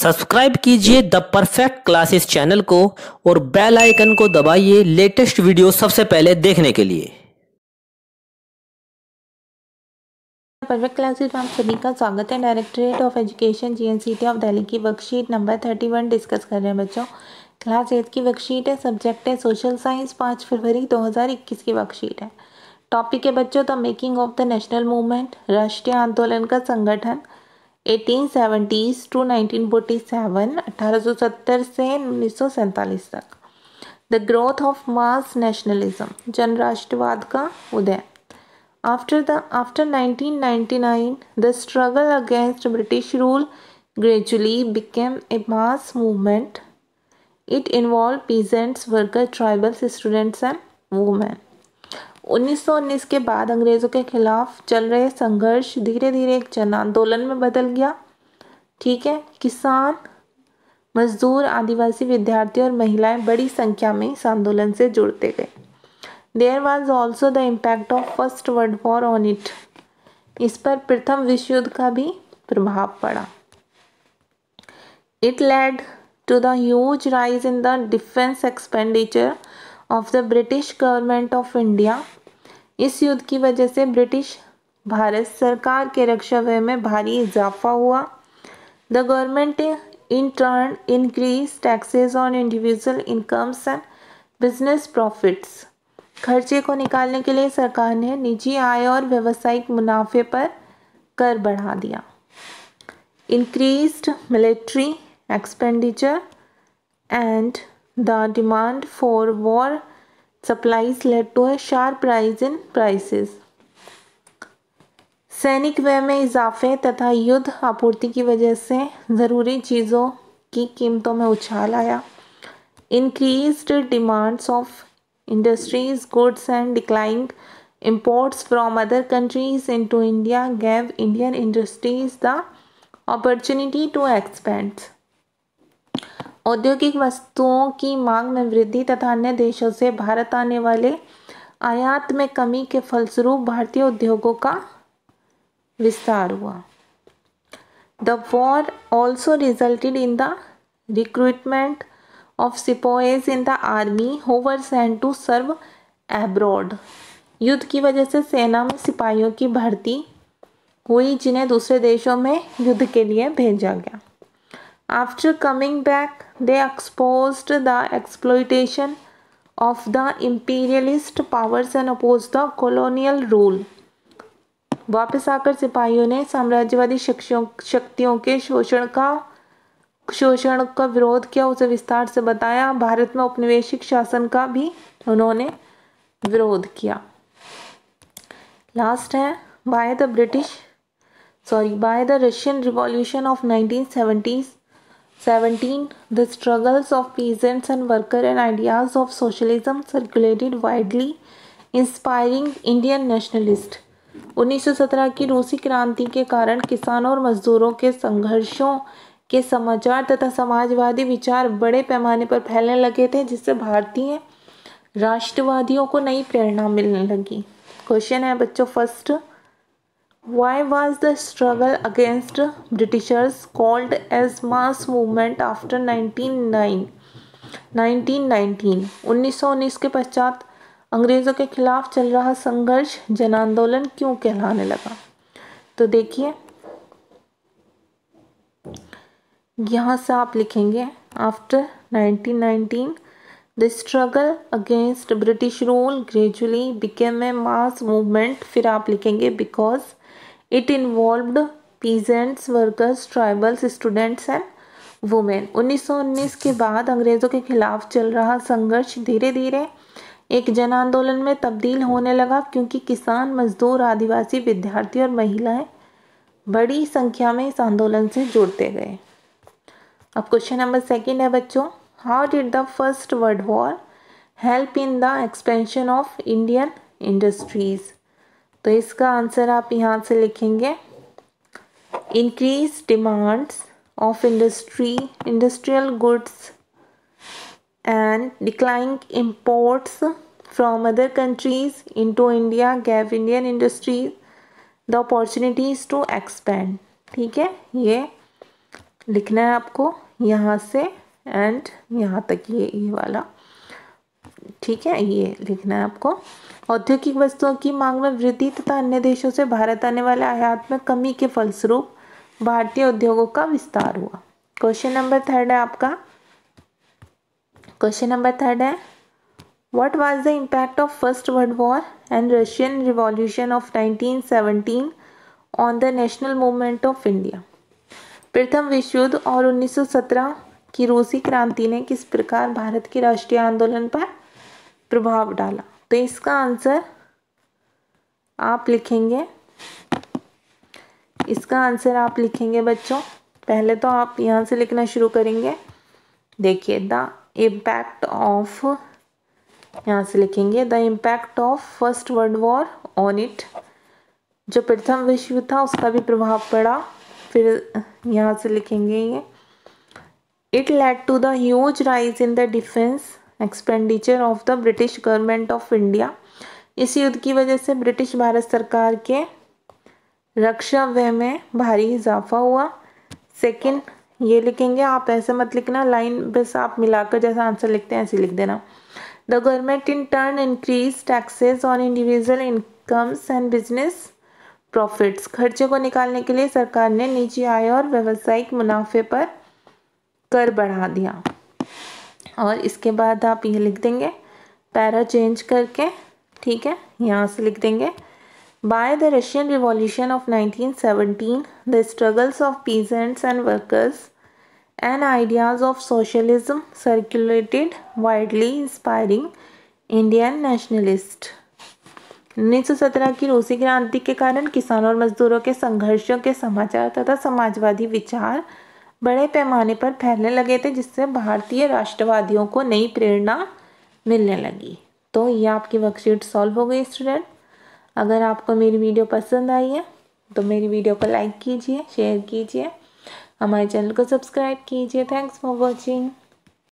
Subscribe कीजिए the perfect classes channel को और बेल आइकन को दबाइए लेटेस्ट वीडियो सबसे पहले देखने के लिए। परफेक्ट क्लासेस में आप सभी का स्वागत है। Directorate of education GNCT of Delhi की वर्कशीट नंबर 31 डिस्कस कर रहे हैं बच्चों। क्लास 8 की वर्कशीट है, सब्जेक्ट है सोशल साइंस, 5 फरवरी 2021 की वर्कशीट है। टॉपिक है बच्चों the making of the national movement, राष्ट्रीय आंदोलन का संगठन 1870s टू 1947, 1870 से 1947 तक। The growth of mass nationalism, जन राष्ट्रवाद का उदय। After 1999, the struggle against British rule gradually became a mass movement. It involved peasants, workers, tribals, students and women. 1919 के बाद अंग्रेज़ों के खिलाफ चल रहे संघर्ष धीरे धीरे एक जन आंदोलन में बदल गया। ठीक है, किसान, मजदूर, आदिवासी, विद्यार्थी और महिलाएं बड़ी संख्या में इस आंदोलन से जुड़ते गए। There was also the impact of First World War on it. इस पर प्रथम विश्व युद्ध का भी प्रभाव पड़ा। It led to the huge rise in the defense expenditure of the British government of India. इस युद्ध की वजह से ब्रिटिश भारत सरकार के रक्षा व्यय में भारी इजाफा हुआ। The government in turn increased taxes on individual incomes and business profits. खर्चे को निकालने के लिए सरकार ने निजी आय और व्यावसायिक मुनाफे पर कर बढ़ा दिया। Increased military expenditure and the demand for war supplies led to a sharp rise in prices. सैनिक व्यय में इजाफे तथा युद्ध आपूर्ति की वजह से ज़रूरी चीज़ों की कीमतों में उछाल आया। Increased demands of industries, goods and declining imports from other countries into India gave Indian industries the opportunity to expand. औद्योगिक वस्तुओं की मांग में वृद्धि तथा अन्य देशों से भारत आने वाले आयात में कमी के फलस्वरूप भारतीय उद्योगों का विस्तार हुआ। The war also resulted in the recruitment of sepoys in the army who were sent to serve abroad. युद्ध की वजह से सेना में सिपाहियों की भर्ती हुई जिन्हें दूसरे देशों में युद्ध के लिए भेजा गया। After coming back, they exposed the exploitation of the imperialist powers and opposed the colonial rule. वापस आकर सिपाहियों ने साम्राज्यवादी शक्तियों के शोषण का विरोध किया, उसे विस्तार से बताया। भारत में औपनिवेशिक शासन का भी उन्होंने विरोध किया। लास्ट है by the Russian revolution of 1917 the struggles of peasants and worker and ideas of socialism circulated widely inspiring Indian nationalist. 1917 की रूसी क्रांति के कारण किसानों और मजदूरों के संघर्षों के समाचार तथा समाजवादी विचार बड़े पैमाने पर फैलने लगे थे, जिससे भारतीय राष्ट्रवादियों को नई प्रेरणा मिलने लगी। क्वेश्चन है बच्चों first, why was the struggle against Britishers called as mass movement after 1919 के पश्चात अंग्रेज़ों के खिलाफ चल रहा संघर्ष जन आंदोलन क्यों कहलाने लगा? तो देखिए यहाँ से आप लिखेंगे after 1919 the struggle against British rule gradually became a mass movement. फिर आप लिखेंगे because it involved peasants, workers, tribals, students and women. 1919 के बाद अंग्रेज़ों के खिलाफ चल रहा संघर्ष धीरे धीरे एक जन आंदोलन में तब्दील होने लगा क्योंकि किसान, मजदूर, आदिवासी, विद्यार्थी और महिलाएं बड़ी संख्या में इस आंदोलन से जुड़ते गए। अब क्वेश्चन नंबर सेकंड है बच्चों, how did the First World War help in the expansion of Indian industries? तो इसका आंसर आप यहाँ से लिखेंगे increase demands of industrial goods and declining imports from other countries into India gave Indian industries the opportunities to expand. ठीक है, ये लिखना है आपको यहाँ से एंड यहाँ तक, ये वाला, ठीक है, ये लिखना है आपको। औद्योगिक वस्तुओं की मांग में वृद्धि तथा अन्य देशों से भारत आने वाले आयात में कमी के फलस्वरूप भारतीय उद्योगों का विस्तार हुआ। क्वेश्चन नंबर 3 है आपका। क्वेश्चन नंबर 3 है, what was the impact of first World war and Russian revolution of 1917 on the national movement of India. प्रथम विश्व युद्ध और 1917 की रूसी क्रांति ने किस प्रकार भारत के राष्ट्रीय आंदोलन पर प्रभाव डाला। तो इसका आंसर आप लिखेंगे, इसका आंसर आप लिखेंगे बच्चों। पहले तो आप यहाँ से लिखना शुरू करेंगे। देखिए, द इम्पैक्ट ऑफ, यहाँ से लिखेंगे the impact of first World war on it, जो प्रथम विश्व युद्ध था उसका भी प्रभाव पड़ा। फिर यहाँ से लिखेंगे ये, it led to the huge rise in the defence expenditure of the British government of India. इस युद्ध की वजह से ब्रिटिश भारत सरकार के रक्षा व्यय में भारी इजाफा हुआ। सेकंड, ये लिखेंगे, आप ऐसे मत लिखना, लाइन बस आप मिलाकर जैसा आंसर लिखते हैं ऐसे लिख देना। The government in turn increase taxes on individual incomes and business profits. खर्चे को निकालने के लिए सरकार ने निजी आय और व्यावसायिक मुनाफे पर कर बढ़ा दिया। और इसके बाद आप ये लिख देंगे पैरा चेंज करके, ठीक है, यहाँ से लिख देंगे, by the Russian revolution of 1917 the struggles of peasants and workers and ideas of socialism circulated widely inspiring Indian nationalist. 1917 की रूसी क्रांति के कारण किसानों और मजदूरों के संघर्षों के समाचार तथा समाजवादी विचार बड़े पैमाने पर फैलने लगे थे, जिससे भारतीय राष्ट्रवादियों को नई प्रेरणा मिलने लगी। तो ये आपकी वर्कशीट सॉल्व हो गई स्टूडेंट। अगर आपको मेरी वीडियो पसंद आई है तो मेरी वीडियो को लाइक कीजिए, शेयर कीजिए, हमारे चैनल को सब्सक्राइब कीजिए। Thanks for watching.